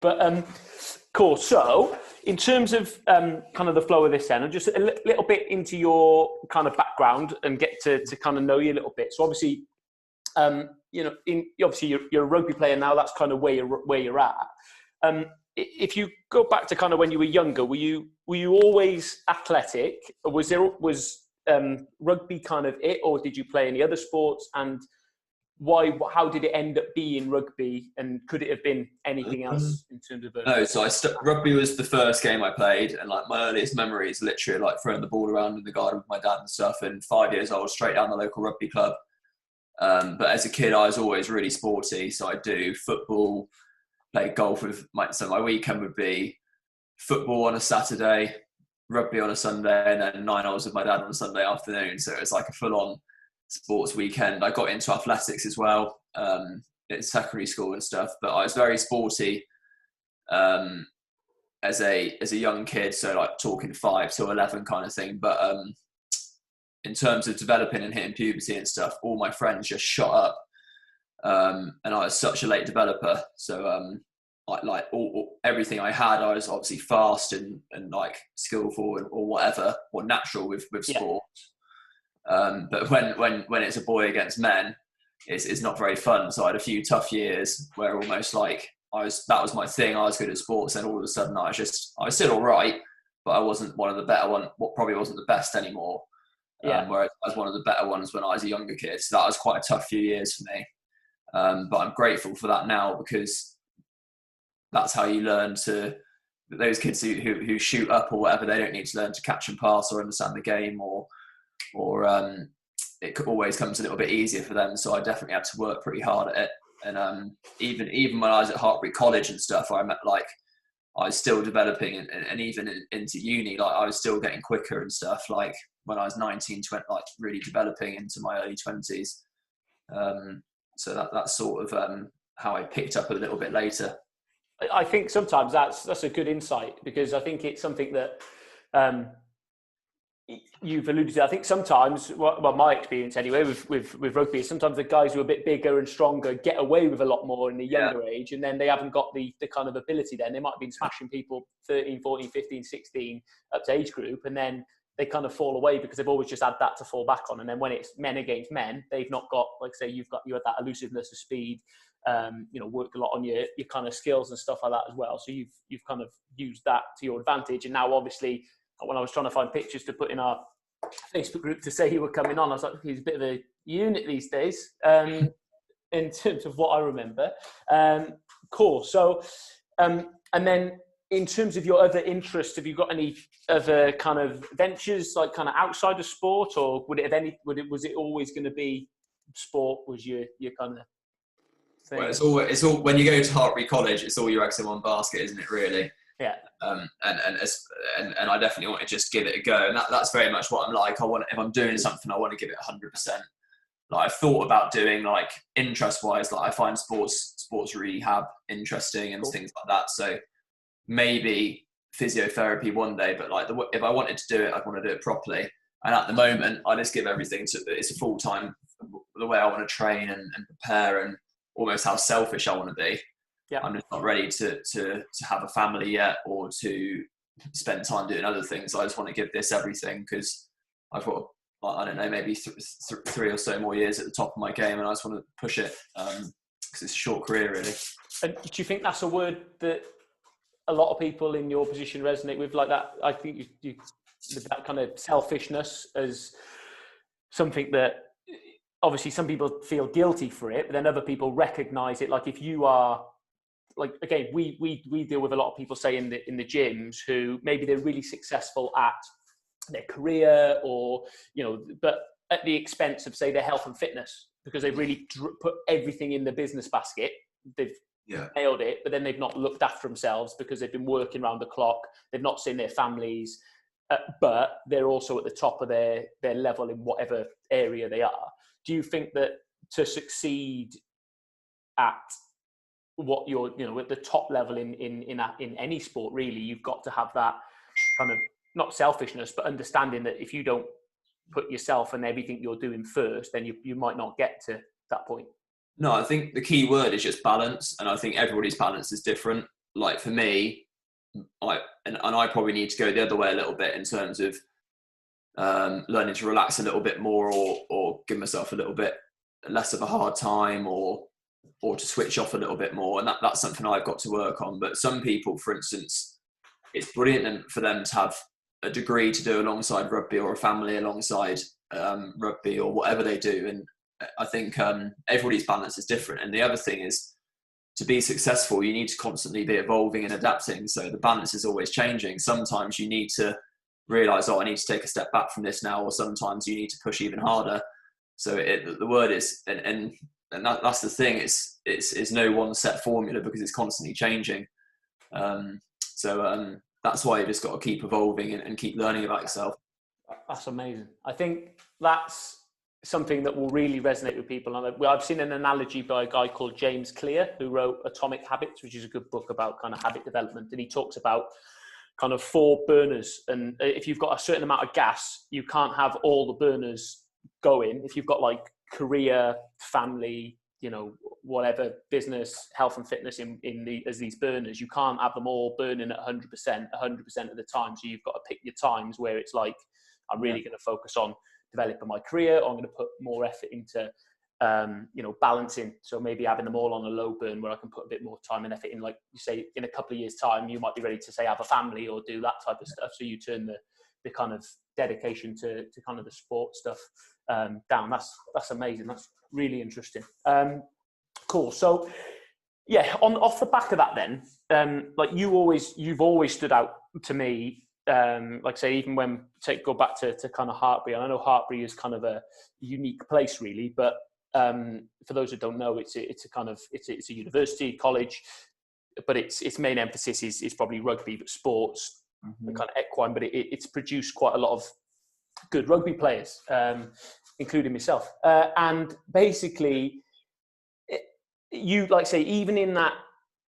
But cool. So in terms of kind of the flow of this then, I'll just a little bit into your kind of background and get to kind of know you a little bit. So obviously, obviously you're a rugby player now. That's kind of where you're at. If you go back to kind of when you were younger, were you always athletic? Or was rugby kind of it, or did you play any other sports? And why? How did it end up being rugby? And could it have been anything else in terms of? No, so rugby was the first game I played, and like my earliest memory is literally like throwing the ball around in the garden with my dad and stuff. And 5 years old, straight down the local rugby club. But as a kid, I was always really sporty, so I'd do football, play golf with my weekend would be football on a Saturday, rugby on a Sunday, and then 9 hours with my dad on a Sunday afternoon. So it was like a full-on sports weekend. I got into athletics as well in secondary school and stuff, but I was very sporty as a young kid, so like talking 5 to 11 kind of thing. But in terms of developing and hitting puberty and stuff, all my friends just shot up, and I was such a late developer. So everything I had, I was obviously fast and like skillful or whatever, or natural with sport. But when it's a boy against men, it's not very fun. So I had a few tough years where almost like that was my thing. I was good at sports, and all of a sudden I was still all right, but I wasn't one of the better ones. Probably wasn't the best anymore. Whereas I was one of the better ones when I was a younger kid. So that was quite a tough few years for me. But I'm grateful for that now, because that's how you learn to. Those kids who shoot up or whatever, they don't need to learn to catch and pass or understand the game, or it always comes a little bit easier for them. So I definitely had to work pretty hard at it. And even when I was at Hartbury College and stuff, I was still developing, and even into uni, like I was still getting quicker and stuff. Like when I was 19, 20, like really developing into my early 20s. So that's sort of how I picked up a little bit later. I think sometimes that's a good insight, because I think it's something that you've alluded to. I think sometimes, well, my experience anyway with rugby is sometimes the guys who are a bit bigger and stronger get away with a lot more in a younger age, and then they haven't got the kind of ability then. They might have been smashing people 13, 14, 15, 16 up to age group, and then they kind of fall away because they've always just had that to fall back on. And then when it's men against men, they've not got, like say, you had that elusiveness of speed, worked a lot on your kind of skills and stuff like that as well. So you've kind of used that to your advantage. And now obviously, when I was trying to find pictures to put in our Facebook group to say you were coming on, I was like, he's a bit of a unit these days, in terms of what I remember. Cool. So, and then in terms of your other interests, have you got any other kind of ventures, like kind of outside of sport, or was it always going to be sport was your kind of thing? Well, it's all when you go to Hartbury College, it's all your eggs in one basket, isn't it? Really. Yeah. And I definitely want to just give it a go, and that's very much what I'm like. If I'm doing something, I want to give it 100%. Like I've thought about doing, like interest wise, like I find sports rehab interesting and things like that. So maybe physiotherapy one day, but like if I wanted to do it, I'd want to do it properly. And at the moment, I just give everything to it's a full time, the way I want to train and prepare, and almost how selfish I want to be. Yeah. I'm just not ready to have a family yet, or to spend time doing other things. I just want to give this everything, because I've got, I don't know, maybe 3 or so more years at the top of my game, and I just want to push it, because it's a short career, really. And do you think that's a word that a lot of people in your position resonate with, like that? I think you that kind of selfishness as something that obviously some people feel guilty for it, but then other people recognize it. Like if you are, like, again, we deal with a lot of people, say in the gyms, who maybe they're really successful at their career, or but at the expense of, say, their health and fitness, because they've really put everything in the business basket. They've nailed it, but then they've not looked after themselves because they've been working around the clock. They've not seen their families, but they're also at the top of their level in whatever area they are. Do you think that to succeed at what you're, at the top level in any sport, really, you've got to have that kind of, not selfishness, but understanding that if you don't put yourself and everything you're doing first, then you might not get to that point? No, I think the key word is just balance, and I think everybody's balance is different. like for me, and I probably need to go the other way a little bit in terms of learning to relax a little bit more, or give myself a little bit less of a hard time, or to switch off a little bit more. And that's something I've got to work on. But some people, for instance, it's brilliant for them to have a degree to do alongside rugby, or a family alongside rugby, or whatever they do. And I think everybody's balance is different. And the other thing is, to be successful, you need to constantly be evolving and adapting. So the balance is always changing. Sometimes you need to realize, I need to take a step back from this now, or sometimes you need to push even harder. So the word is, and that's the thing. It's no one set formula, because it's constantly changing. So that's why you just got to keep evolving and keep learning about yourself. That's amazing. I think that's something that will really resonate with people. And I've seen an analogy by a guy called James Clear, who wrote Atomic Habits, which is a good book about kind of habit development. And he talks about kind of 4 burners. And if you've got a certain amount of gas, you can't have all the burners going. If you've got like career, family, whatever, business, health and fitness as these burners, you can't have them all burning at 100% of the time. So you've got to pick your times where it's like, I'm really going to focus on developing my career, or I'm going to put more effort into balancing. So maybe having them all on a low burn where I can put a bit more time and effort in. Like you say, in a couple of years' time, you might be ready to say have a family or do that type of stuff. So you turn the kind of dedication to kind of the sport stuff down. That's amazing. That's really interesting. Cool. So yeah, off the back of that then, like you've always stood out to me. Like say, even when go back to kind of Hartpury, and I know Hartpury is kind of a unique place really, but for those who don't know, it's a university college, but its main emphasis is probably rugby, but sports, and kind of equine, but it's produced quite a lot of good rugby players, including myself, and basically you, like say, even in that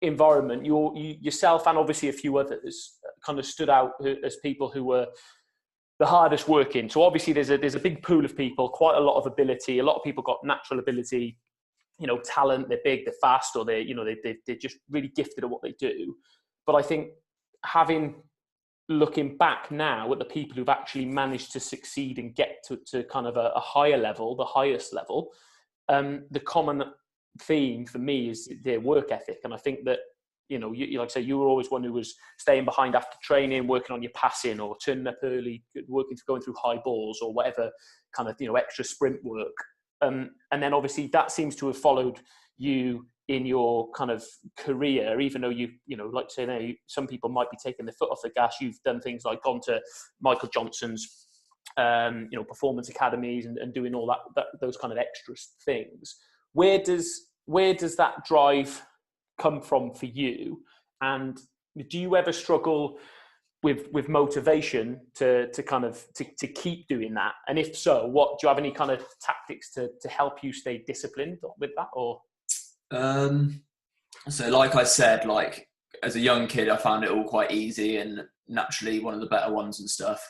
environment, yourself and obviously a few others kind of stood out as people who were the hardest working. So obviously there's a big pool of people, quite a lot of ability. A lot of people got natural ability, talent. They're big, they're fast, or they're just really gifted at what they do. But I think looking back now at the people who've actually managed to succeed and get to kind of a higher level, the highest level, the common theme for me is their work ethic. And I think that, you like I say, you were always one who was staying behind after training, working on your passing, or turning up early, going through high balls or whatever kind of, extra sprint work. And then obviously that seems to have followed you in your kind of career, even though like say now, some people might be taking their foot off the gas. You've done things like gone to Michael Johnson's, performance academies and doing all those kind of extra things. Where does that drive come from for you? And do you ever struggle with motivation to keep doing that? And if so, do you have any kind of tactics to help you stay disciplined with that? Or so like I said, like as a young kid, I found it all quite easy and naturally one of the better ones and stuff.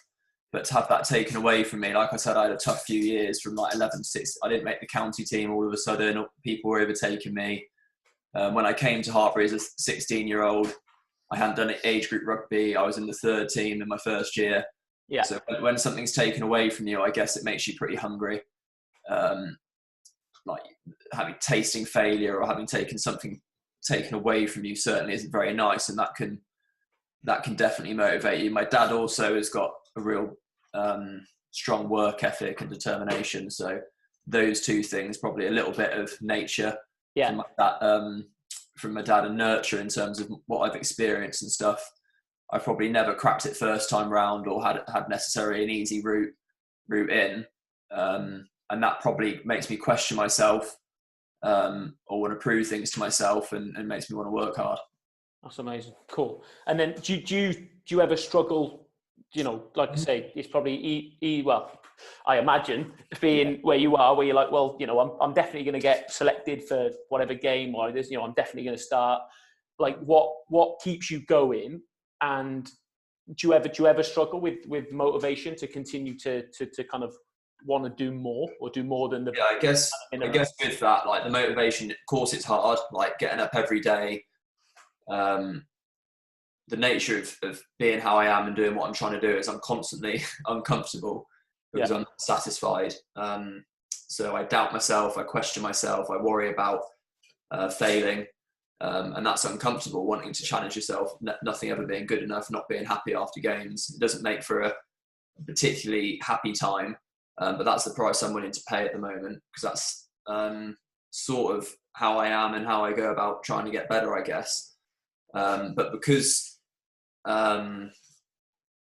But to have that taken away from me, like I said, I had a tough few years from like 11 to 16. I didn't make the county team all of a sudden. People were overtaking me. When I came to Hartpury as a 16-year-old, I hadn't done age group rugby. I was in the 3rd team in my first year. Yeah. So when something's taken away from you, I guess it makes you pretty hungry. Like tasting failure or having something taken away from you certainly isn't very nice, and that can definitely motivate you. My dad also has got a real strong work ethic and determination. So those two things, probably a little bit of nature from my dad and nurture in terms of what I've experienced and stuff. I probably never cracked it first time round or had necessarily an easy route in. And that probably makes me question myself or want to prove things to myself and makes me want to work hard. That's amazing. Cool. And then do you ever struggle, like I say, it's probably, well, I imagine being where you are, where you're like, well, I'm definitely going to get selected for whatever game, or there's, I'm definitely going to start. Like what keeps you going? And do you ever struggle with motivation to continue to kind of want to do more or do more than the... Yeah, I guess with that, like the motivation, of course it's hard, like getting up every day, the nature of being how I am and doing what I'm trying to do is I'm constantly uncomfortable because I'm not satisfied. So I doubt myself, I question myself, I worry about failing, and that's uncomfortable, wanting to challenge yourself, nothing ever being good enough, not being happy after games. It doesn't make for a particularly happy time, but that's the price I'm willing to pay at the moment, because that's sort of how I am and how I go about trying to get better, I guess. But because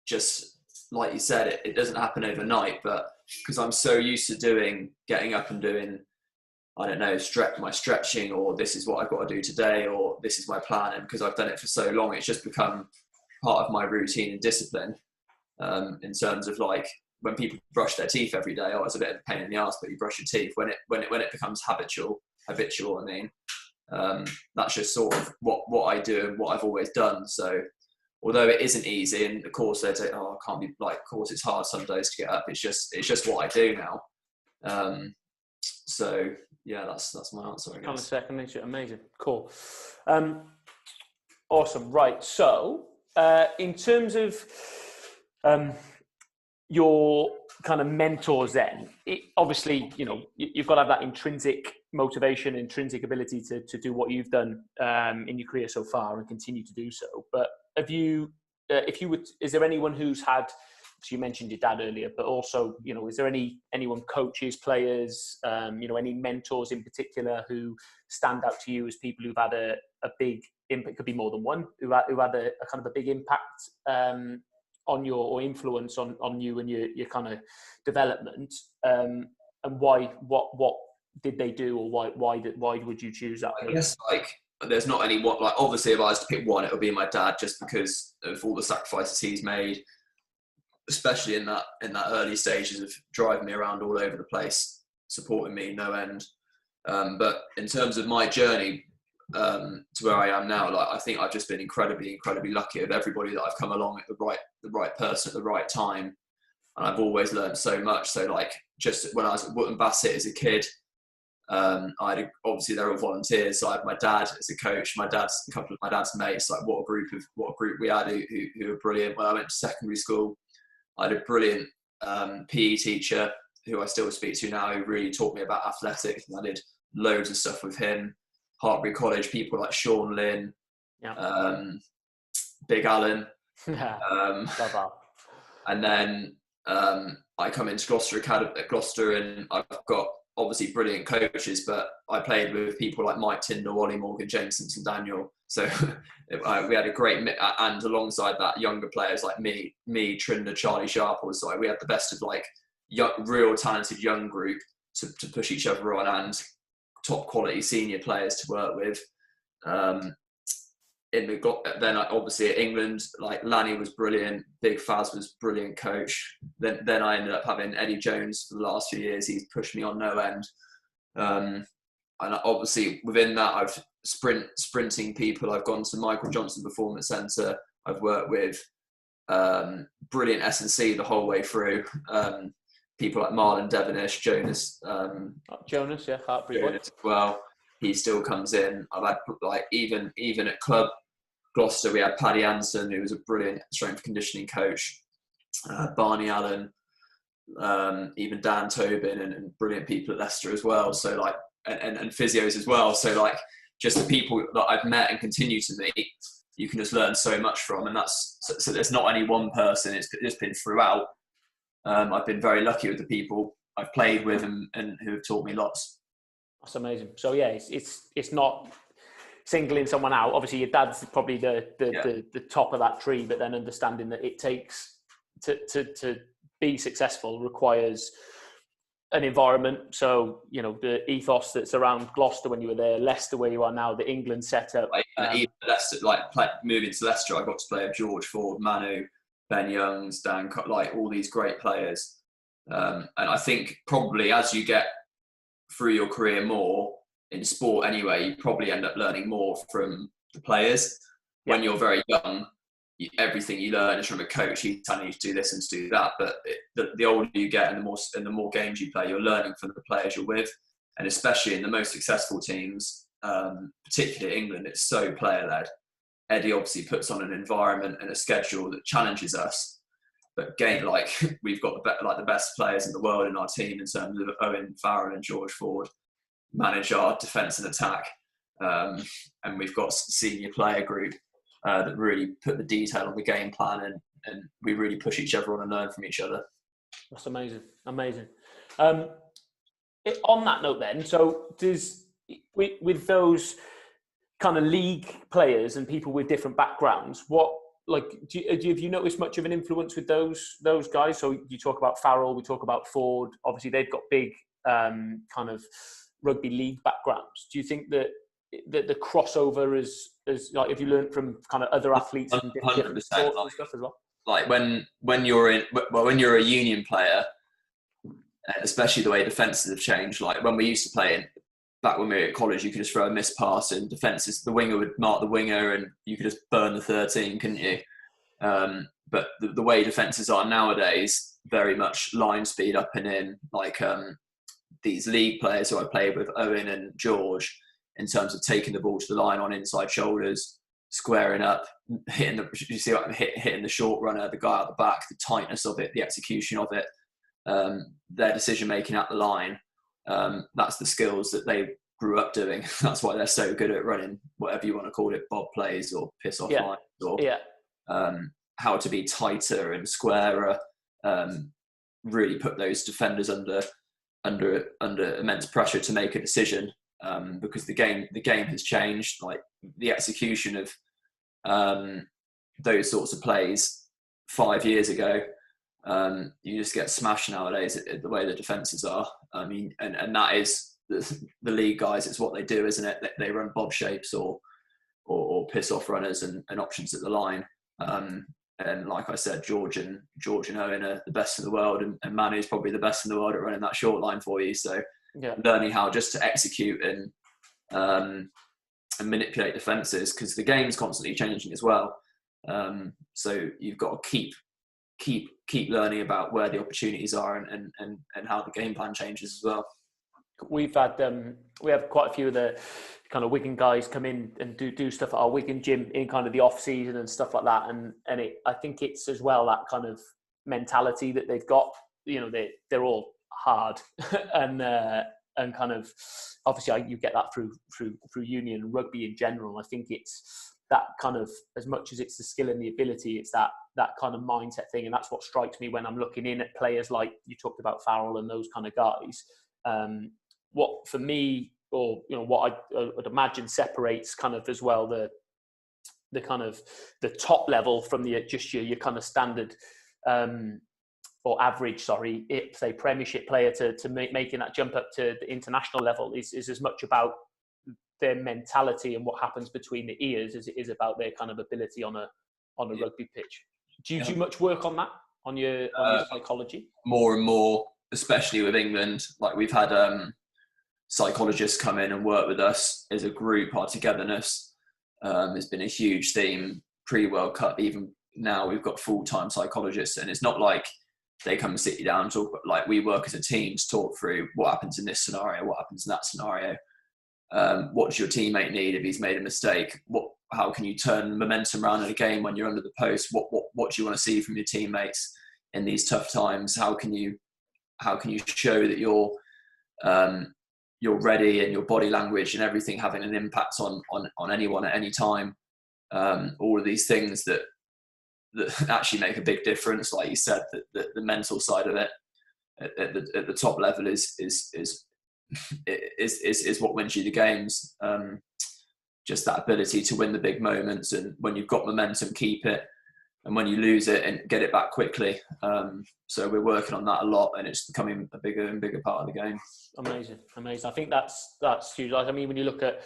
just like you said, it doesn't happen overnight, but because I'm so used to getting up and doing, I don't know, my stretching, or this is what I've got to do today, or this is my plan. And because I've done it for so long, it's just become part of my routine and discipline. In terms of like when people brush their teeth every day, oh, it's a bit of a pain in the ass, but you brush your teeth. When it becomes habitual, I mean, that's just sort of what I do and what I've always done. So although it isn't easy, and of course they'd say, oh, I can't be like, of course it's hard some days to get up. It's just what I do now. So yeah, that's my answer, I guess. Kind of second nature. Amazing. Cool. Awesome. Right. So in terms of your kind of mentors then, obviously, you know, you've got to have that intrinsic motivation, intrinsic ability to do what you've done in your career so far and continue to do so. But have you, is there anyone who's had, so you mentioned your dad earlier, but also, you know, is there anyone, coaches, players, you know, any mentors in particular who stand out to you as people who've had a big impact? Could be more than one, who had a kind of a big impact on your, or influence on you and your kind of development, and why, what did they do, or why would you choose that person? I guess like there's not any one, like obviously if I was to pick one, it would be my dad, just because of all the sacrifices he's made, especially in that early stages of driving me around all over the place, supporting me no end. But in terms of my journey to where I am now, like I think I've just been incredibly lucky of everybody that I've come along at the right person at the right time, and I've always learned so much. So like just when I was at Wootton Bassett as a kid, obviously they're all volunteers, so I had my dad as a coach, a couple of my dad's mates, like what a group we had who were brilliant. When I went to secondary school, I had a brilliant PE teacher who I still speak to now, who really taught me about athletics, and I did loads of stuff with him. Hartbury College, people like Sean Lynn, Big Alan. And then I come into Gloucester Academy at Gloucester, and I've got obviously brilliant coaches, but I played with people like Mike Tyndall, Ollie Morgan, James Simpson, Daniel. So we had a great, and alongside that, younger players like me, Trinder, Charlie Sharple. So we had the best of like real talented young group to push each other on, and top quality senior players to work with. Then obviously at England, like Lanny was brilliant, Big Faz was brilliant coach. Then I ended up having Eddie Jones for the last few years. He's pushed me on no end. And obviously within that, I've sprinting people. I've gone to Michael Johnson Performance Centre. I've worked with brilliant S&C the whole way through. People like Marlon Devonish, Jonas. Jonas, yeah, Hartbury Jonas as well. He still comes in. I've had like even at club Gloucester, we had Paddy Anson, who was a brilliant strength conditioning coach. Barney Allen, even Dan Tobin, and brilliant people at Leicester as well. So like, and physios as well. So like, just the people that I've met and continue to meet, you can just learn so much from. And that's so there's not any one person. It's just been throughout. I've been very lucky with the people I've played with and who have taught me lots. That's amazing. So yeah, it's not singling someone out. Obviously, your dad's probably the top of that tree, but then understanding that it takes to be successful requires an environment. So you know, the ethos that's around Gloucester when you were there, Leicester where you are now, the England setup. Even Leicester, moving to Leicester, I got to play with George Ford, Manu, Ben Youngs, Dan, like all these great players. And I think probably as you get through your career more in sport anyway, you probably end up learning more from the players. When you're very young, everything you learn is from a coach. He's telling you to do this and to do that. But the older you get and the more games you play, you're learning from the players you're with. And especially in the most successful teams, particularly England, it's so player-led. Eddie obviously puts on an environment and a schedule that challenges us. But we've got the best players in the world in our team in terms of Owen Farrell and George Ford manage our defence and attack. And we've got senior player group that really put the detail on the game plan, and we really push each other on and learn from each other. That's amazing. On that note then, so with those kind of league players and people with different backgrounds, have you noticed much of an influence with those guys? So you talk about Farrell, we talk about Ford. Obviously, they've got big kind of rugby league backgrounds. Do you think that the crossover is like, have you learned from kind of other athletes from different sports and stuff as well? Like when you're a union player, especially the way defences have changed. Like when we used to play back when we were at college, you could just throw a missed pass and defences, the winger would mark the winger and you could just burn the 13, couldn't you? But the way defences are nowadays, very much line speed up and in. Like these league players who I played with, Owen and George, in terms of taking the ball to the line on inside shoulders, squaring up, hitting the short runner, the guy out the back, the tightness of it, the execution of it, their decision making at the line. That's the skills that they grew up doing. That's why they're so good at running, whatever you want to call it, bob plays or piss off lines, or how to be tighter and squarer. Really put those defenders under immense pressure to make a decision, because the game has changed. Like the execution of those sorts of plays 5 years ago, you just get smashed nowadays at the way the defences are. I mean, and that is the league guys. It's what they do, isn't it? They run bob shapes or piss off runners and options at the line. And like I said, George and Owen are the best in the world, and Manu's probably the best in the world at running that short line for you. So learning how just to execute and manipulate defences, because the game's constantly changing as well. So you've got to keep learning about where the opportunities are and how the game plan changes as well. We have quite a few of the kind of Wigan guys come in and do stuff at our Wigan gym in kind of the off season and stuff like that, and I think it's as well that kind of mentality that they've got. You know, they're all hard and kind of obviously you get that through union and rugby in general. I think it's that kind of, as much as it's the skill and the ability, it's that kind of mindset thing, and that's what strikes me when I'm looking in at players like you talked about, Farrell and those kind of guys. What for me, or what I would imagine separates kind of as well the kind of the top level from the just your kind of standard or average, say Premiership player to making that jump up to the international level is as much about their mentality and what happens between the ears as it is about their kind of ability on a rugby pitch. Do you do much work on that, on your psychology? More and more, especially with England. Like we've had psychologists come in and work with us as a group. Our togetherness has been a huge theme pre-World Cup. Even now we've got full-time psychologists, and it's not like they come and sit you down and talk, like we work as a team to talk through what happens in this scenario, what happens in that scenario. What does your teammate need if he's made a mistake? How can you turn momentum around in a game when you're under the post? What do you want to see from your teammates in these tough times? How can you show that you're ready, and your body language and everything having an impact on anyone at any time? All of these things that actually make a big difference. Like you said, the mental side of it at the top level is what wins you the games. Just that ability to win the big moments, and when you've got momentum, keep it, and when you lose it, and get it back quickly. So we're working on that a lot, and it's becoming a bigger and bigger part of the game. Amazing. I think that's huge. I mean, when you look at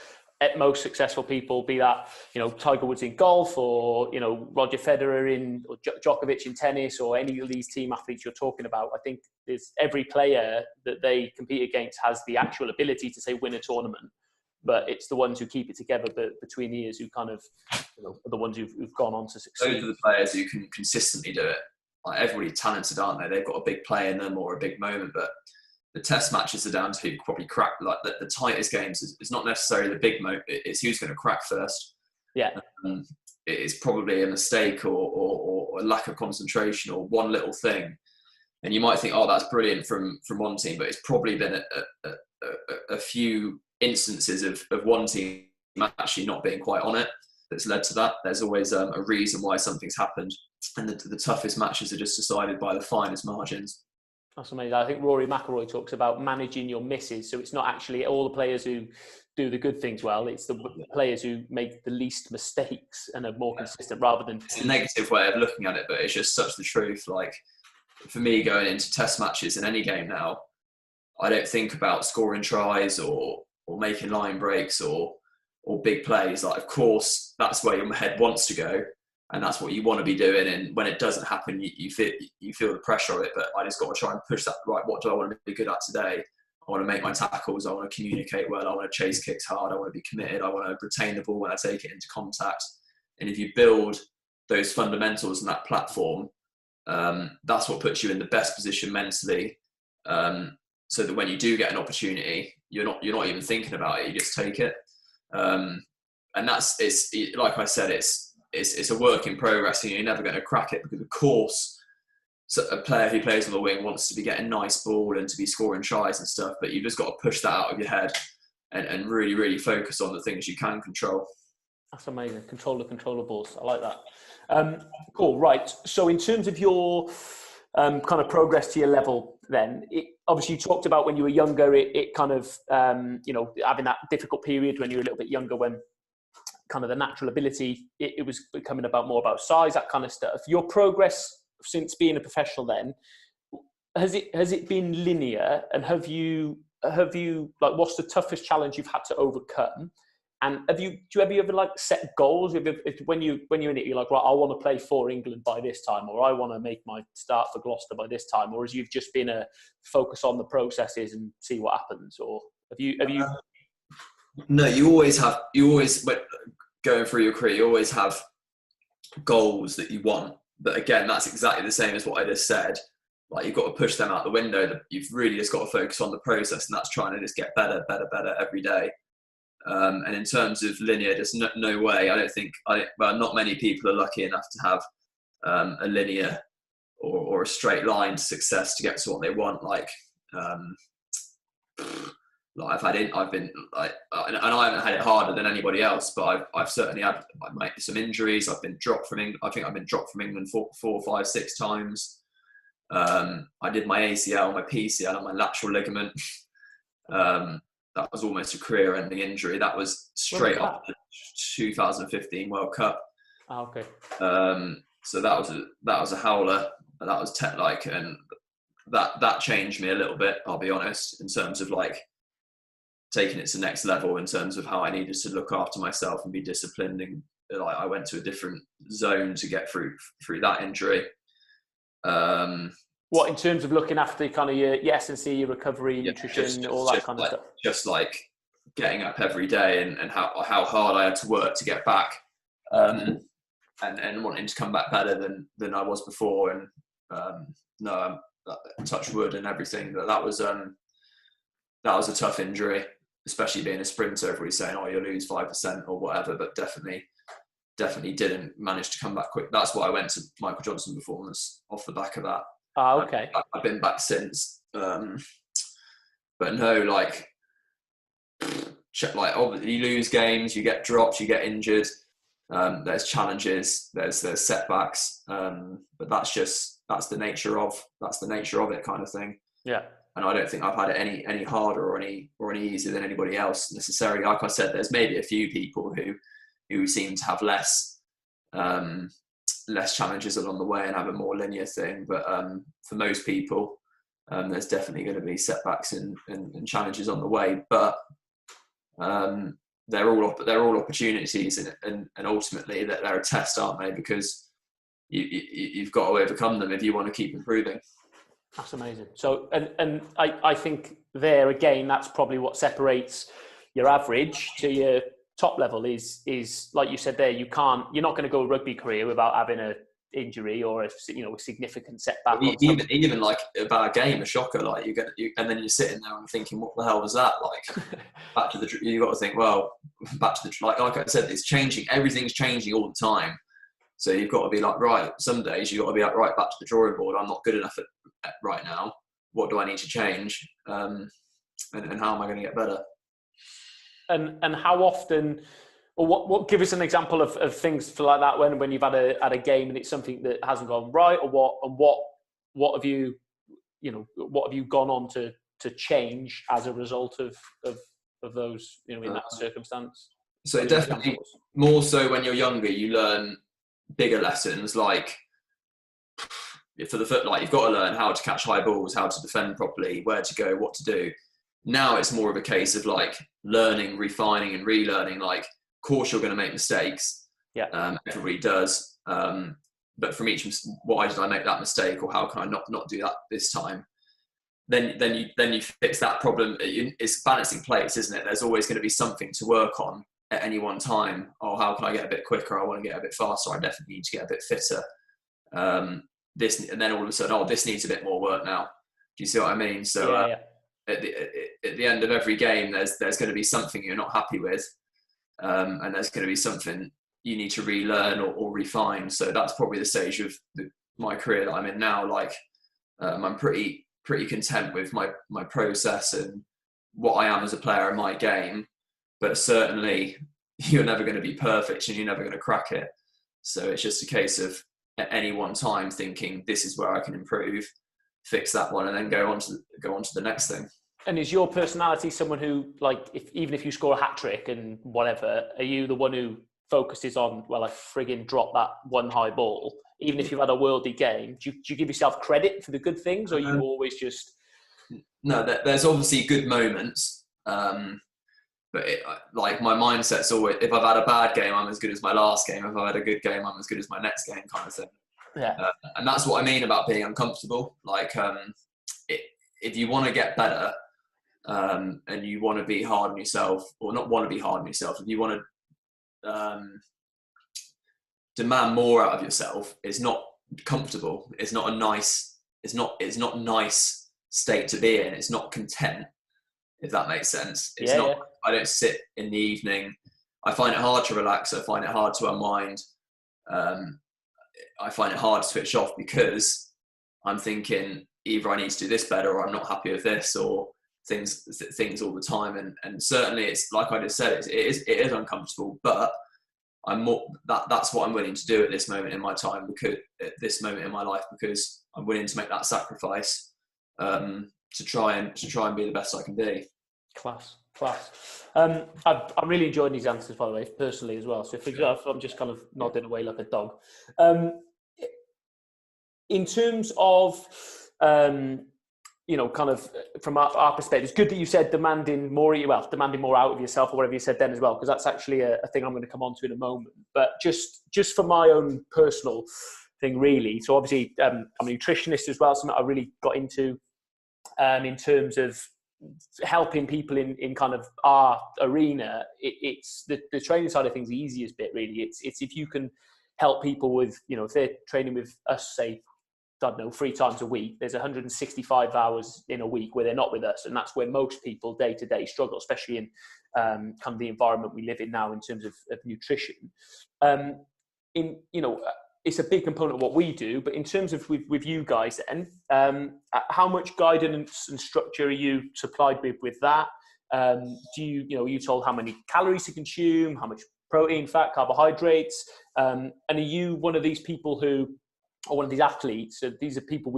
most successful people, be that Tiger Woods in golf, or Roger Federer or Djokovic in tennis, or any of these team athletes you're talking about, I think there's every player that they compete against has the actual ability to say win a tournament, but it's the ones who keep it together between the ears who kind of are the ones who've gone on to succeed. Those are the players who can consistently do it. Like everybody's talented, aren't they? They've got a big play in them or a big moment, but the test matches are down to who probably crack. Like the tightest games is not necessarily the big moment. It's who's going to crack first. Yeah. it's probably a mistake or a lack of concentration or one little thing. And you might think, oh, that's brilliant from one team, but it's probably been a few instances of one team actually not being quite on it that's led to that. There's always a reason why something's happened, and the toughest matches are just decided by the finest margins. That's amazing. I think Rory McIlroy talks about managing your misses. So it's not actually all the players who do the good things well. It's the players who make the least mistakes and are more consistent rather than... It's a negative way of looking at it, but it's just such the truth. Like, for me, going into test matches in any game now, I don't think about scoring tries or making line breaks or big plays. Like, of course, that's where your head wants to go, and that's what you want to be doing. And when it doesn't happen, you feel the pressure of it. But I just got to try and push that. Right, what do I want to be good at today? I want to make my tackles. I want to communicate well. I want to chase kicks hard. I want to be committed. I want to retain the ball when I take it into contact. And if you build those fundamentals and that platform, that's what puts you in the best position mentally, so that when you do get an opportunity, you're not even thinking about it. You just take it. And it's like I said, it's a work in progress, and you're never going to crack it, because of course a player who plays on the wing wants to be getting nice ball and to be scoring tries and stuff, but you've just got to push that out of your head and really, really focus on the things you can control. That's amazing. Control the controllables. I like that. Cool. Right. So in terms of your kind of progress to your level, then obviously you talked about when you were younger, it kind of, having that difficult period when you were a little bit younger, when kind of the natural ability, it was becoming more about size, that kind of stuff. Your progress since being a professional then, has it been linear? And have you like, what's the toughest challenge you've had to overcome? And do you ever like set goals? When you're in it, you're like, right, I want to play for England by this time, or I want to make my start for Gloucester by this time, or has you've just been a focus on the processes and see what happens, or have you? No, you always going through your career, you always have goals that you want. But again, that's exactly the same as what I just said. Like, you've got to push them out the window. You've really just got to focus on the process, and that's trying to just get better every day. And in terms of linear, there's no way. Not many people are lucky enough to have a linear or a straight line to success to get to what they want. I've been like, and I haven't had it harder than anybody else, but I've certainly had some injuries. I've been dropped from England. I think I've been dropped from England 4, 5, 6 times. I did my ACL, my PCL, and my lateral ligament. That was almost a career-ending injury. That was straight up the 2015 World Cup. Oh, okay. So that was a howler. And that was and that changed me a little bit, I'll be honest, in terms of like taking it to the next level in terms of how I needed to look after myself and be disciplined. And like, I went to a different zone to get through that injury. What, in terms of looking after kind of your S&C, your recovery, nutrition, all that kind of stuff? Just like getting up every day and how hard I had to work to get back, and wanting to come back better than I was before. And touch wood and everything. But that was a tough injury, especially being a sprinter. Everybody's saying, "Oh, you'll lose 5% or whatever," but definitely didn't manage to come back quick. That's why I went to Michael Johnson performance off the back of that. Oh, okay. I've been back since, but no, obviously you lose games, you get dropped, you get injured. There's challenges, there's setbacks, but that's the nature of it, kind of thing. Yeah. And I don't think I've had it any harder or any easier than anybody else necessarily. Like I said, there's maybe a few people who seem to have less challenges along the way and have a more linear thing. But for most people, there's definitely going to be setbacks and challenges on the way. But they're all opportunities, and ultimately that they're a test, aren't they? Because you've got to overcome them if you want to keep improving. That's amazing. So, and I think there again, that's probably what separates your average to your top level is like you said there, you're not going to go a rugby career without having a injury or a significant setback. Even like a bad game, a shocker, like and then you're sitting there and thinking, what the hell was that? Like, you got to think, well, back to the like I said, it's changing. Everything's changing all the time. So you've got to be like, right. Some days you've got to be like, right, back to the drawing board. I'm not good enough at right now. What do I need to change? And how am I going to get better? And how often, or what? Give us an example of things like that when you've had a game and it's something that hasn't gone right, or what have you gone on to change as a result of those in that circumstance? So definitely more so when you're younger, you learn bigger lessons like for the foot, like you've got to learn how to catch high balls, how to defend properly, where to go, what to do. Now it's more of a case of like learning, refining and relearning. Like, of course you're going to make mistakes. Yeah. Everybody does. But from each, why did I make that mistake, or how can I not do that this time? Then you fix that problem. It's balancing plates, isn't it? There's always going to be something to work on at any one time. Oh, how can I get a bit quicker? I want to get a bit faster. I definitely need to get a bit fitter. And then all of a sudden, this needs a bit more work now. Do you see what I mean? So at the end of every game, there's going to be something you're not happy with, and there's going to be something you need to relearn or refine. So that's probably the stage of my career that I'm in now. Like, I'm pretty content with my process and what I am as a player in my game. But certainly, you're never going to be perfect, and you're never going to crack it. So it's just a case of at any one time thinking, this is where I can improve, fix that one, and then go on to the next thing. And is your personality someone who, like, even if you score a hat trick and whatever, are you the one who focuses on, well, I frigging dropped that one high ball, even if you've had a worldly game? Do you give yourself credit for the good things, or are you always just? No, there's obviously good moments, but like my mindset's always, if I've had a bad game, I'm as good as my last game. If I've had a good game, I'm as good as my next game, kind of thing. Yeah. And that's what I mean about being uncomfortable. Like, if you want to get better, and you want to be hard on yourself, or not want to be hard on yourself, if you want to demand more out of yourself, it's not comfortable. It's not a nice. It's not nice state to be in. It's not content, if that makes sense. It's not. Yeah. I don't sit in the evening. I find it hard to relax. I find it hard to unwind. I find it hard to switch off because I'm thinking either I need to do this better, or I'm not happy with this, or things all the time. And certainly, it's like I just said, it is uncomfortable, but I'm more that's what I'm willing to do at this moment in my time, because at this moment in my life, because I'm willing to make that sacrifice to try and be the best I can be. Class. I'm really enjoying these answers, by the way, personally as well. So if I'm just kind of nodding away like a dog. In terms of kind of from our perspective, it's good that you said demanding more out of yourself, or whatever you said then as well, because that's actually a thing I'm going to come on to in a moment. But just for my own personal thing, really. So obviously, I'm a nutritionist as well, something I really got into in terms of helping people in kind of our arena. It's the training side of things, the easiest bit, really. It's if you can help people with, if they're training with us, say, I don't know, 3 times a week, there's 165 hours in a week where they're not with us. And that's where most people day to day struggle, especially in kind of the environment we live in now in terms of nutrition. It's a big component of what we do, but in terms of with you guys then, how much guidance and structure are you supplied with that? Are you told how many calories to consume, how much protein, fat, carbohydrates? And are you one of these people who, or one of these athletes? So these are people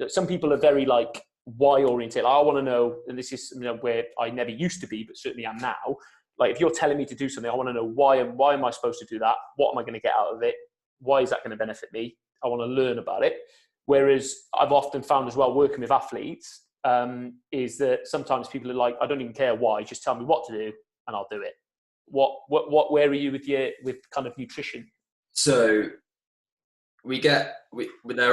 some people are very like why oriented. I want to know, and this is where I never used to be, but certainly am now. Like, if you're telling me to do something, I want to know why am I supposed to do that? What am I going to get out of it? Why is that going to benefit me? I want to learn about it. Whereas I've often found as well, working with athletes, is that sometimes people are like, I don't even care why, just tell me what to do and I'll do it. Where are you with kind of nutrition? So there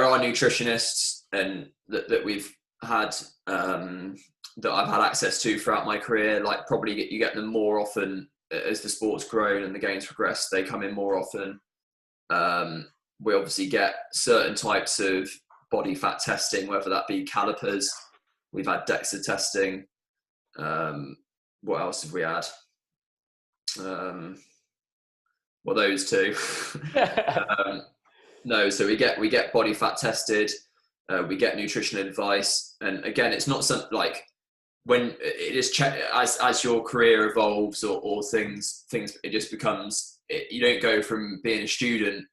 are nutritionists and that we've had, that I've had access to throughout my career. Like, probably you get them more often as the sport's grown and the game's progressed. They come in more often. we obviously get certain types of body fat testing, whether that be calipers. We've had DEXA testing. What else have we had? Well, those two. No, so we get body fat tested. We get nutritional advice, and again, it's not something like when it is as your career evolves or things it just becomes. You don't go from being a student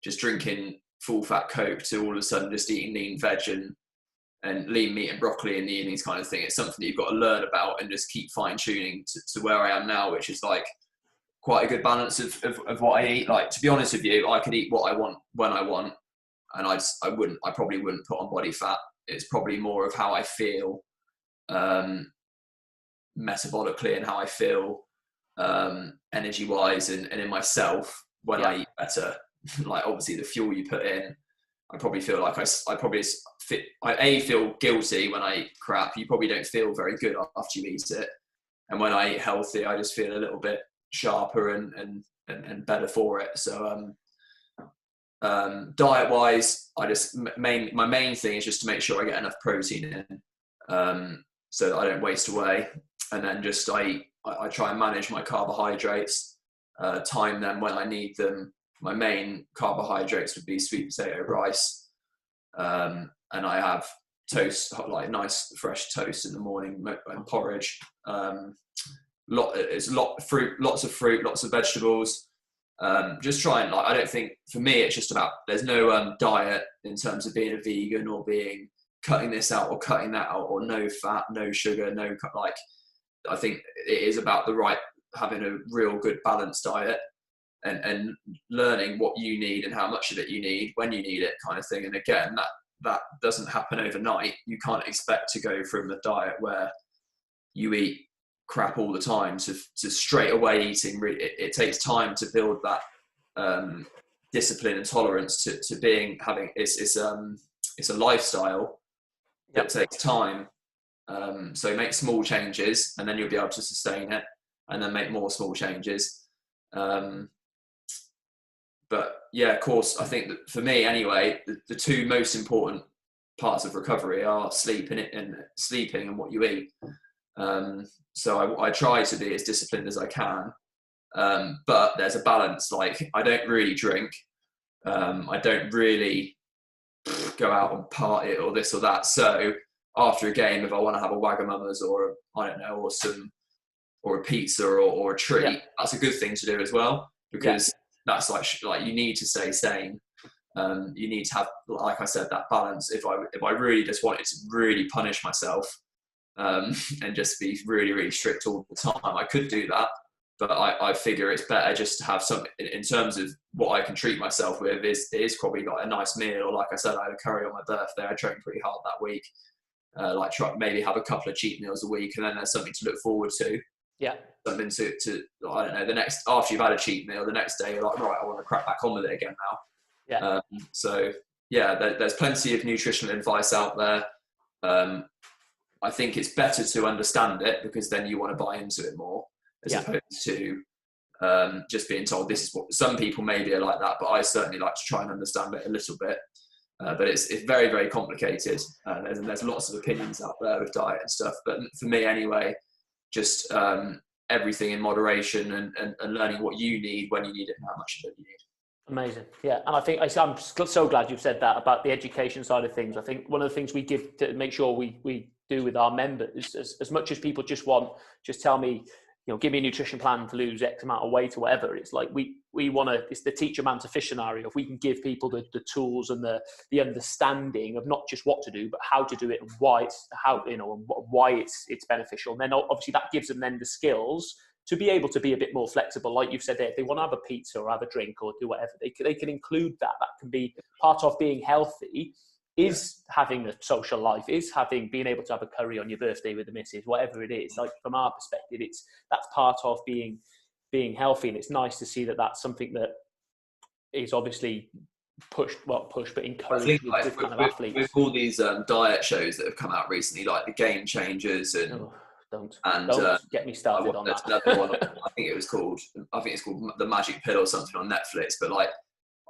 just drinking full fat Coke to all of a sudden just eating lean veg and lean meat and broccoli in the evenings kind of thing. It's something that you've got to learn about and just keep fine tuning to where I am now, which is like quite a good balance of what I eat. Like, to be honest with you, I could eat what I want when I want, and I probably wouldn't put on body fat. It's probably more of how I feel metabolically and how I feel energy wise and in myself when I eat better. Like, obviously the fuel you put in, I probably feel like I feel guilty when I eat crap. You probably don't feel very good after you eat it. And when I eat healthy, I just feel a little bit sharper and better for it. So diet wise, my main thing is just to make sure I get enough protein in, so that I don't waste away. And then just I try and manage my carbohydrates, time them when I need them. My main carbohydrates would be sweet potato rice, and I have toast, like nice fresh toast in the morning, and porridge. Lots of fruit, lots of vegetables. Just try and, like, I don't think for me it's just about, there's no diet in terms of being a vegan or being cutting this out or cutting that out, or no fat, no sugar, like, I think it is about having a real good balanced diet and learning what you need and how much of it you need when you need it, kind of thing. And again, that doesn't happen overnight. You can't expect to go from a diet where you eat crap all the time to straight away eating. It takes time to build that discipline and tolerance to having it's a lifestyle that takes time. So make small changes and then you'll be able to sustain it, and then make more small changes. But yeah, of course, I think that for me anyway, the two most important parts of recovery are sleeping and what you eat. So I try to be as disciplined as I can, but there's a balance. Like, I don't really drink, I don't really go out and party or this or that. So after a game, if I want to have a Wagamama's or I don't know, or a pizza or a treat, that's a good thing to do as well, because that's like you need to stay sane. You need to have, like I said, that balance. If I really just wanted to really punish myself, and just be really, really strict all the time, I could do that. But I figure it's better just to have something in terms of what I can treat myself with. Is probably like a nice meal, or like I said, I had a curry on my birthday. I trained pretty hard that week. Try maybe have a couple of cheat meals a week, and then there's something to look forward to. Yeah. Something to I don't know, after you've had a cheat meal, the next day you're like, right, I want to crack back on with it again now. Yeah. So yeah, there's plenty of nutritional advice out there. I think it's better to understand it, because then you want to buy into it more, as opposed to just being told this is what. Some people maybe are like that, but I certainly like to try and understand it a little bit. But it's very, very complicated. There's lots of opinions out there with diet and stuff. But for me anyway, just everything in moderation and learning what you need when you need it and how much of it you need. Amazing. Yeah. And I think I'm so glad you've said that about the education side of things. I think one of the things we give to make sure we do with our members, as much as people just tell me, give me a nutrition plan to lose X amount of weight or whatever. It's like we want to, it's the teach a man to fish scenario. If we can give people the tools and the understanding of not just what to do, but how to do it and why it's beneficial. And then obviously that gives them then the skills to be able to be a bit more flexible. Like you've said there, if they want to have a pizza or have a drink or do whatever, they can include that. That can be part of being healthy, is having a social life, is being able to have a curry on your birthday with the missus, whatever it is. Like, from our perspective, that's part of being healthy. And it's nice to see that that's something that is obviously pushed, but encouraged with kind of athletes. With all these diet shows that have come out recently, like the Game Changers and... Don't get me started on that. Another one, I think it's called The Magic Pill or something on Netflix. But like,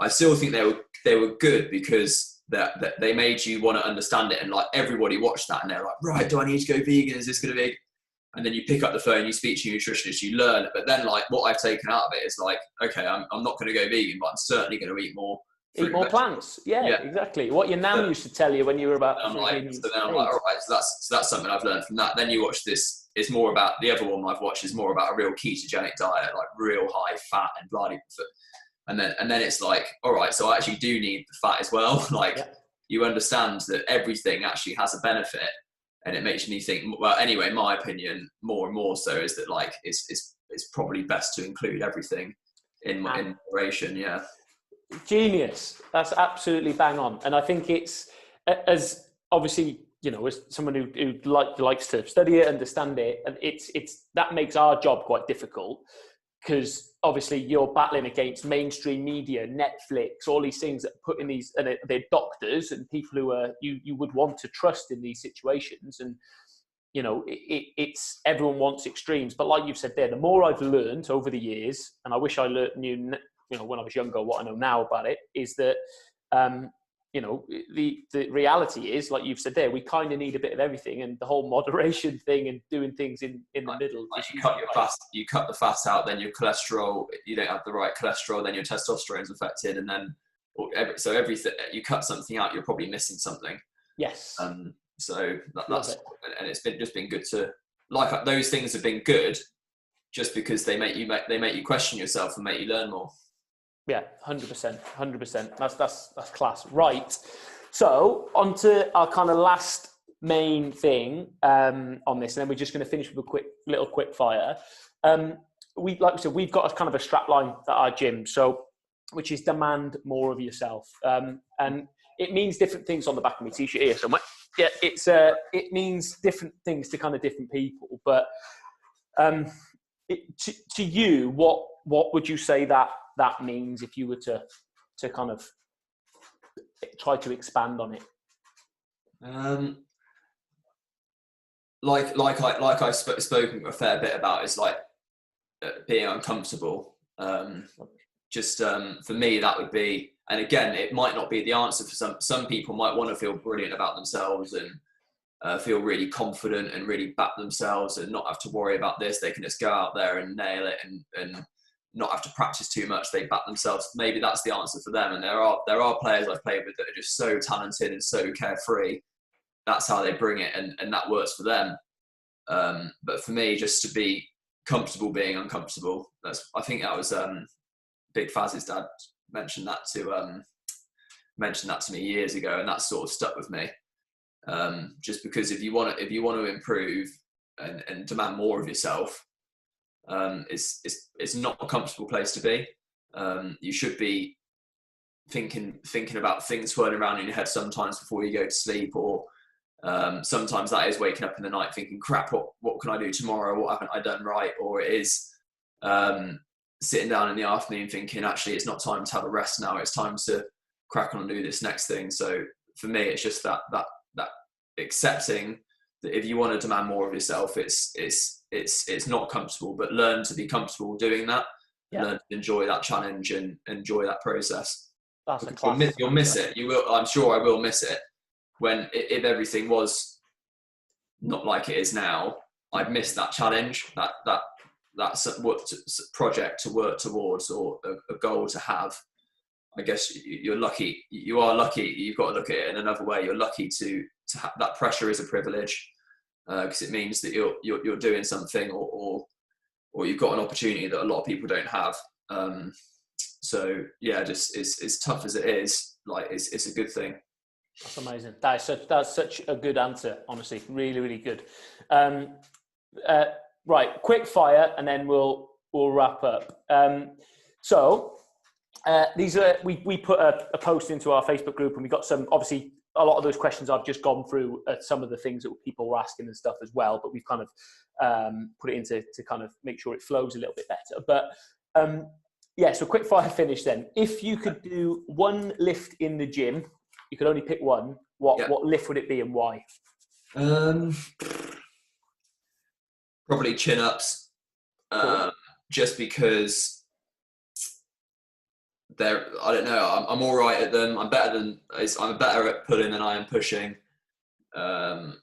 I still think they were good because that they made you want to understand it, and like everybody watched that and they're like, right, do I need to go vegan? Is this going to be? And then you pick up the phone, you speak to your nutritionist, you learn. But then like what I've taken out of it is like, okay, I'm not going to go vegan, but I'm certainly going to eat more. Eat more plants. Yeah, exactly. What your nan used to tell you when you were about. I'm like, all right, so that's something I've learned from that. Then you watch this. It's more about the other one I've watched is more about a real ketogenic diet, like real high fat and bloody. And then it's like, all right, so I actually do need the fat as well. Like you understand that everything actually has a benefit, and it makes me think. Well, anyway, my opinion, more and more so, is that like it's probably best to include everything in moderation. Yeah. Genius. That's absolutely bang on. And I think it's, as obviously, you know, as someone who likes to study it, understand it, and it's that makes our job quite difficult, because obviously you're battling against mainstream media, Netflix, all these things that put in these, and they're doctors and people who are you would want to trust in these situations. And you know, it's everyone wants extremes, but like you've said there, the more I've learned over the years, and I wish I knew you know, when I was younger, what I know now about it is that, you know, the reality is, like you've said there, we kind of need a bit of everything, and the whole moderation thing and doing things in the middle. Like you cut the fat out, then your cholesterol, you don't have the right cholesterol, then your testosterone's affected, and then so everything, you cut something out, you're probably missing something. Yes. So that's and it's been good to, like, those things have been good just because they make you question yourself and make you learn more. Yeah, 100%. That's class. Right. So on to our kind of last main thing on this, and then we're just going to finish with a quick fire. Like we said, we've got a kind of a strap line at our gym, so which is demand more of yourself, and it means different things on the back of my t-shirt here somewhere. Yeah, it means different things to kind of different people, but to you, what would you say that means if you were to kind of try to expand on it? Like I've spoken a fair bit about, is like being uncomfortable. For me, that would be, and again, it might not be the answer for some people. Might want to feel brilliant about themselves and feel really confident and really back themselves and not have to worry about this. They can just go out there and nail it and not have to practice too much. They back themselves. Maybe that's the answer for them. And there are players I've played with that are just so talented and so carefree. That's how they bring it, and that works for them. But for me, just to be comfortable being uncomfortable. I think that was Big Faz's dad mentioned that to me years ago, and that sort of stuck with me. Just because if you want to improve and demand more of yourself, it's not a comfortable place to be. You should be thinking about things swirling around in your head sometimes before you go to sleep, or sometimes that is waking up in the night thinking, crap, what can I do tomorrow? What haven't I done right? Or it is sitting down in the afternoon thinking, actually, it's not time to have a rest now. It's time to crack on and do this next thing. So for me, it's just that accepting that if you want to demand more of yourself, it's not comfortable, but learn to be comfortable doing that. Yeah. Learn to enjoy that challenge and enjoy that process. That's a class. You'll miss it. You will. I'm sure I will miss it if everything was not like it is now. I'd miss that challenge, that project to work towards, or a goal to have. I guess you're lucky. You are lucky. You've got to look at it in another way. You're lucky to have that. Pressure is a privilege, because it means that you're doing something, or you've got an opportunity that a lot of people don't have. So yeah, just as tough as it is, like it's a good thing. That's amazing. That's such a good answer. Honestly, really, really good. Right, quick fire, and then we'll wrap up. So these are we put a post into our Facebook group, and we got some, obviously a lot of those questions I've just gone through some of the things that people were asking and stuff as well, but we've kind of put it into to kind of make sure it flows a little bit better. But yeah, so quick fire finish then. If you could do one lift in the gym, you could only pick one, what lift would it be and why? Probably chin-ups, cool. Just because I don't know. I'm all right at them. I'm better at pulling than I am pushing. I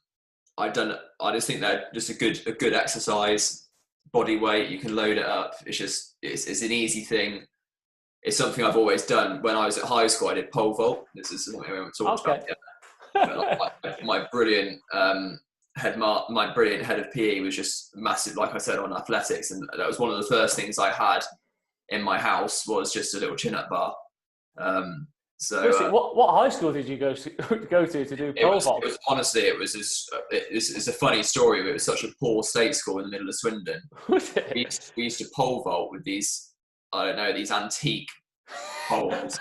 just think they're just a good exercise. Body weight, you can load it up. It's an easy thing. It's something I've always done. When I was at high school, I did pole vault. This is something we haven't talked about yet. But my brilliant head of PE was just massive, like I said, on athletics, and that was one of the first things I had in my house was just a little chin-up bar. What high school did you go to do pole vault? Honestly, it's a funny story, but it was such a poor state school in the middle of Swindon. We used to pole vault with these, I don't know, these antique poles.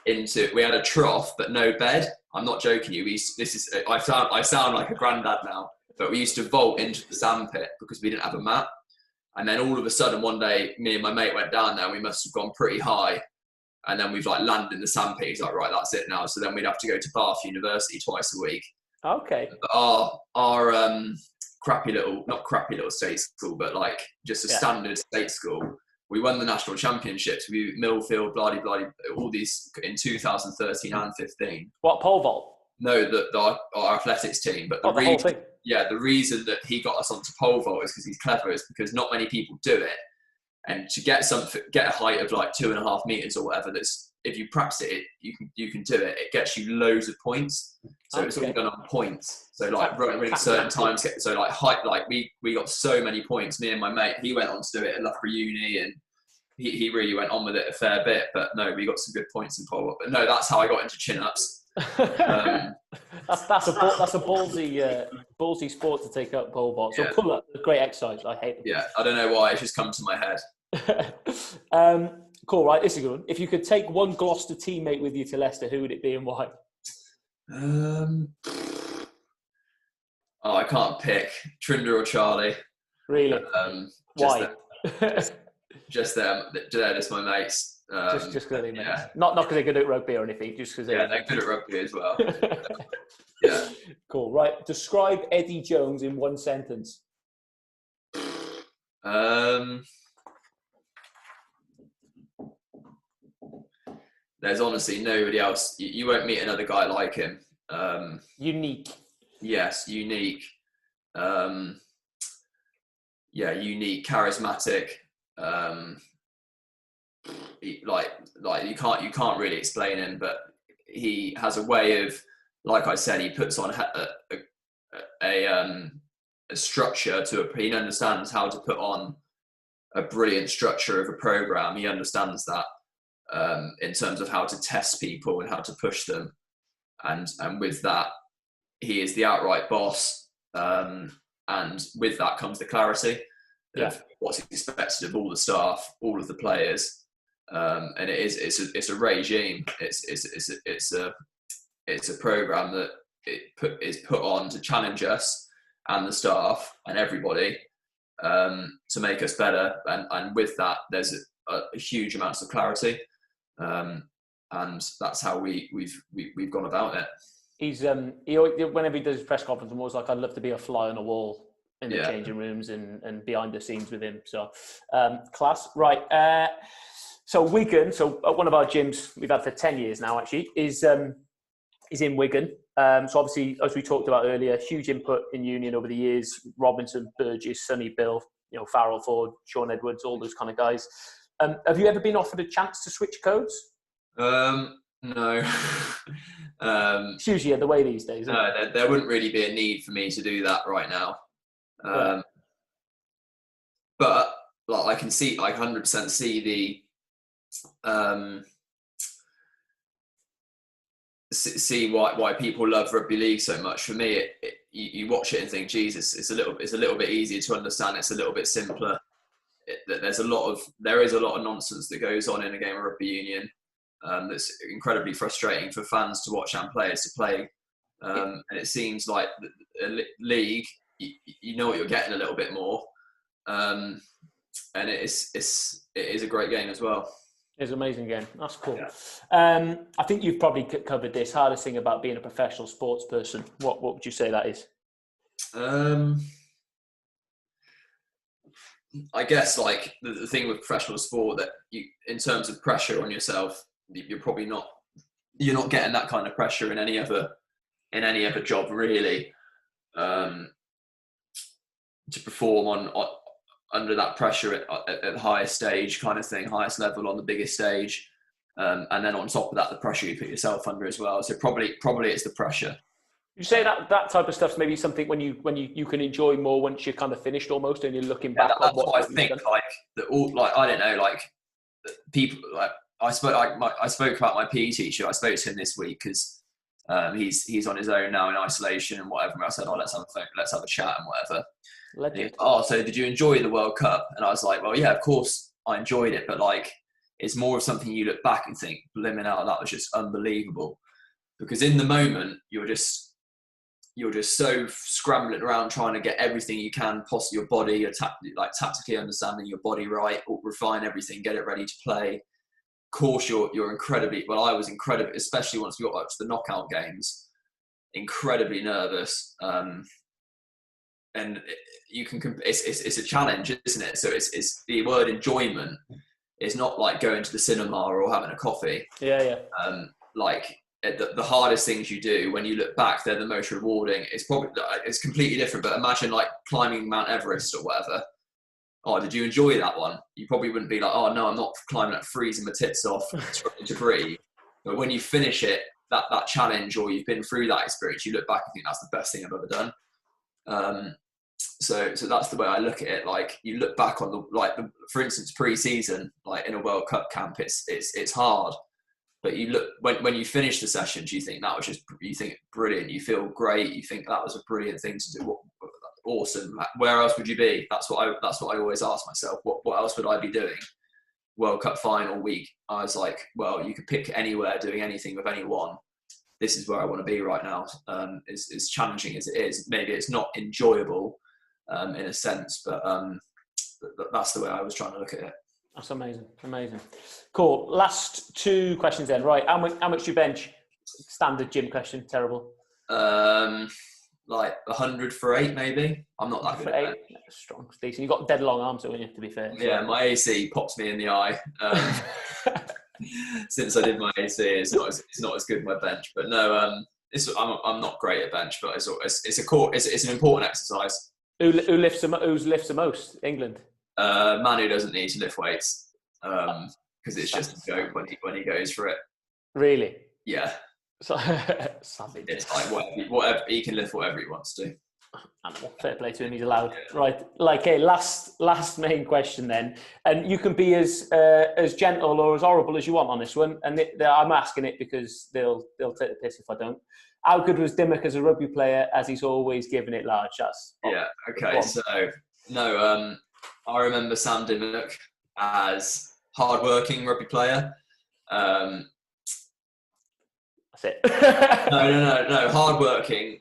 We had a trough but no bed. I'm not joking you. I sound like a granddad now, but we used to vault into the sandpit because we didn't have a mat. And then all of a sudden one day, me and my mate went down there and we must have gone pretty high. And then we've landed in the sandpit. He's like, right, that's it now. So then we'd have to go to Bath University twice a week. Okay. But our not crappy little state school, but just a standard state school. We won the national championships. We Millfield, bloody, all these in 2013 and 15. What, pole vault? No, our athletics team. But the reason that he got us onto pole vault is because he's clever. Is because not many people do it. And to get a height of 2.5 meters or whatever, that's, if you practice it, you can do it. It gets you loads of points. So it's all done on points. So running certain times. So height, we got so many points. Me and my mate, he went on to do it at Loughborough Uni, and he really went on with it a fair bit. But no, we got some good points in pole vault. But no, that's how I got into chin ups. That's a ballsy sport to take up pole vault. So pull up, a great exercise. I hate them. Yeah, I don't know why it's just come to my head. Cool, right? This is a good one. If you could take one Gloucester teammate with you to Leicester, who would it be and why? I can't pick Trinder or Charlie. Really? Why? Just them. They're just my mates. Just because they're mates. Yeah. Not because they're good at rugby or anything. Just because they're good at rugby as well. Yeah. Cool. Right. Describe Eddie Jones in one sentence. There's honestly nobody else. You won't meet another guy like him. Unique. Yes, unique. Unique, charismatic. You can't really explain him, but he has a way of, like I said, he puts on a structure he understands how to put on a brilliant structure of a program. He understands that. In terms of how to test people and how to push them, and with that, he is the outright boss, and with that comes the clarity of what's expected of all the staff, all of the players, and it's a regime. It's a program that is put on to challenge us and the staff and everybody, to make us better, and with that, there's a huge amounts of clarity. And that's how we've gone about it. He's whenever he does his press conference, I'm always like, I'd love to be a fly on a wall in the changing rooms and behind the scenes with him. So class, right? So Wigan, one of our gyms we've had for 10 years now actually is in Wigan. So obviously, as we talked about earlier, huge input in Union over the years. Robinson, Burgess, Sonny, Bill, Farrell, Ford, Sean Edwards, all those kind of guys. Have you ever been offered a chance to switch codes? No. It's usually the way these days. No, there wouldn't really be a need for me to do that right now. But I can 100% see see why people love rugby league so much. For me, you watch it and think, Jesus, it's a little bit easier to understand. It's a little bit simpler. There is a lot of nonsense that goes on in a game of rugby union, that's incredibly frustrating for fans to watch and players to play. And it seems like the league, you know what you're getting a little bit more, and it is a great game as well. It's an amazing game. That's cool. Yeah. I think you've probably covered this. Hardest thing about being a professional sports person. What would you say that is? I guess like the thing with professional sport that in terms of pressure on yourself, you're probably not, you're not getting that kind of pressure in any other job really, to perform on under that pressure at the highest stage kind of thing, highest level on the biggest stage. And then on top of that, the pressure you put yourself under as well. So probably it's the pressure. You say that type of stuff's maybe something when you can enjoy more once you're kind of finished almost, and you're looking back on what I think. Like that, all like I don't know, like people like I spoke about my PE teacher. I spoke to him this week because he's on his own now in isolation and whatever. And I said, let's have a chat and whatever. And so did you enjoy the World Cup? And I was like, well, yeah, of course I enjoyed it, but like it's more of something you look back and think, blimmin' out, that was just unbelievable. Because in the moment you're just so scrambling around trying to get everything you can, possibly your body, tactically understanding your body right, refine everything, get it ready to play. Of course, you're incredibly, well, I was incredibly, especially once we got up to the knockout games, incredibly nervous. And you can, it's a challenge, isn't it? So it's the word enjoyment is not like going to the cinema or having a coffee. Yeah. Like the hardest things you do, when you look back, they're the most rewarding. It's completely different, but imagine like climbing Mount Everest or whatever. Oh, did you enjoy that one? You probably wouldn't be like, oh no, I'm not climbing it, freezing my tits off, struggling to breathe. But when you finish it, that challenge, or you've been through that experience, you look back and think that's the best thing I've ever done. So that's the way I look at it. Like you look back on for instance, pre-season, like in a World Cup camp, it's hard. But you look when you finish the sessions, you think you think brilliant. You feel great. You think that was a brilliant thing to do. Awesome. Where else would you be? That's what I always ask myself. What else would I be doing? World Cup final week. I was like, well, you could pick anywhere, doing anything with anyone. This is where I want to be right now. As challenging as it is, maybe it's not enjoyable in a sense, but that's the way I was trying to look at it. That's amazing. Cool. Last two questions then. Right. How much do you bench? Standard gym question. Terrible. Like 100 for 8, maybe. I'm not that good at it. Strong, decent. You've got dead long arms, don't you, to be fair. Yeah, my AC pops me in the eye. Since I did my AC, it's not as good my bench. But no, I'm not great at bench, but it's an important exercise. Who's lifts the most? England. Manu doesn't need to lift weights because it's just a joke when he goes for it. Really? Yeah. Savage. It's like whatever he can lift whatever he wants to. Fair play to him. He's allowed. Yeah. Right. Like, hey, last main question then, and you can be as gentle or as horrible as you want on this one. And I'm asking it because they'll take the piss if I don't. How good was Dimmock as a rugby player, as he's always given it large? Yeah. Okay. So no, I remember Sam Dimmock as hard-working rugby player. That's it. No. Hard-working,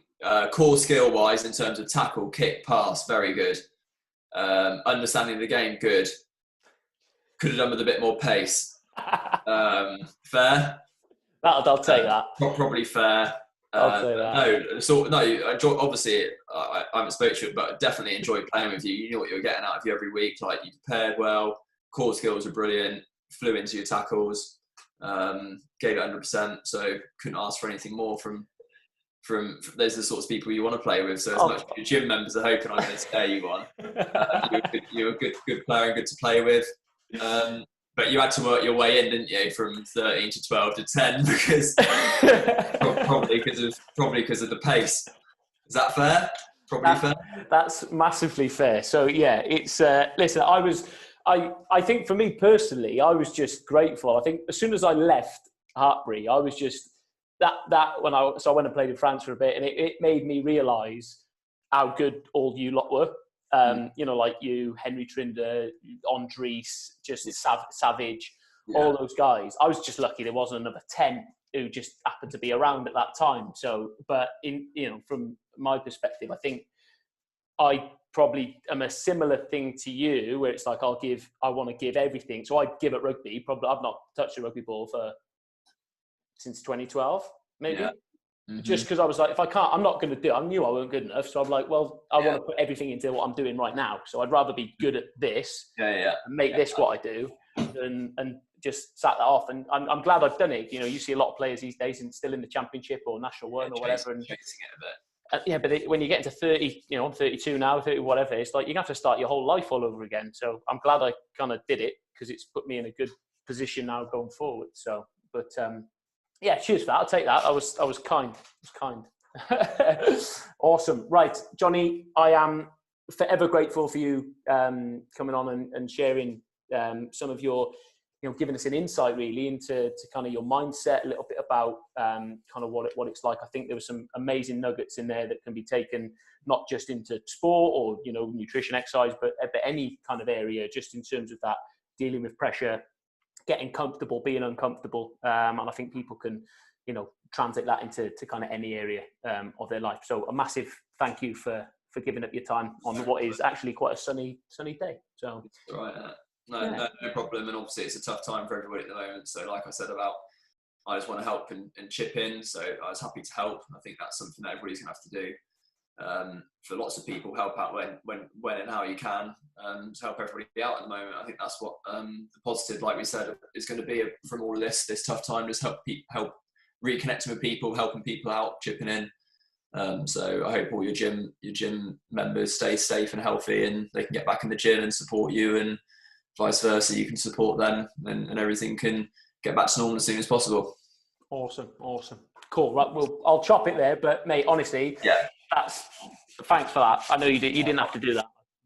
core skill-wise in terms of tackle, kick, pass, very good. Understanding the game, good. Could have done with a bit more pace. Fair. I'll take that. Probably fair. I'll say that. Obviously, I haven't spoken to you, but definitely enjoyed playing with you. You knew what you were getting out of you every week. Like, you prepared well, core skills were brilliant, flew into your tackles, gave it 100%. So couldn't ask for anything more from. Those are the sorts of people you want to play with. So as much as your gym members are hoping I'm going to scare you on, you're a good player and good to play with. But you had to work your way in, didn't you, from 13 to 12 to 10 because probably because of the pace. Is that fair? Fair. That's massively fair. So yeah, it's listen. I think for me personally, I was just grateful. I think as soon as I left Hartpury, I was just that when I went and played in France for a bit, and it made me realise how good all you lot were. You know, like you, Henry Trinder, Andries, just Savage, all those guys. I was just lucky there wasn't another 10 who just happened to be around at that time. So, but from my perspective, I think I probably am a similar thing to you, where it's like I want to give everything. So I give at rugby. Probably I've not touched a rugby ball since 2012, maybe. just because I was like, if I can't, I'm not going to do it. I knew I wasn't good enough. So I'm like, well, I want to put everything into what I'm doing right now. So I'd rather be good at this and make this what I do and just sat that off. And I'm glad I've done it. You know, you see a lot of players these days and still in the championship or national one or whatever. And chasing it a bit. yeah, but when you get into 30, you know, I'm 32 now, 30, whatever, it's like you have to start your whole life all over again. So I'm glad I kind of did it because it's put me in a good position now going forward. So, but yeah, cheers for that. I'll take that. I was kind. I was kind. Awesome. Right, Jonny, I am forever grateful for you coming on and sharing some of your, you know, giving us an insight really into kind of your mindset, a little bit about kind of what it's like. I think there were some amazing nuggets in there that can be taken not just into sport or, you know, nutrition, exercise, but any kind of area, just in terms of that dealing with pressure, getting comfortable, being uncomfortable. And I think people can, you know, translate that into kind of any area of their life. So a massive thank you for giving up your time on what is actually quite a sunny day. So right. No problem. And obviously it's a tough time for everybody at the moment. So like I said I just want to help and chip in. So I was happy to help. I think that's something that everybody's going to have to do. For lots of people, help out when and how you can to help everybody out at the moment. I think that's what the positive, like we said, is going to be from all of this tough time. Just help reconnecting with people, helping people out, chipping in. So I hope all your gym members stay safe and healthy, and they can get back in the gym and support you, and vice versa. You can support them, and everything can get back to normal as soon as possible. Awesome. Cool. Right. Well, I'll chop it there, but mate, honestly, thanks for that. I know you didn't have to do that.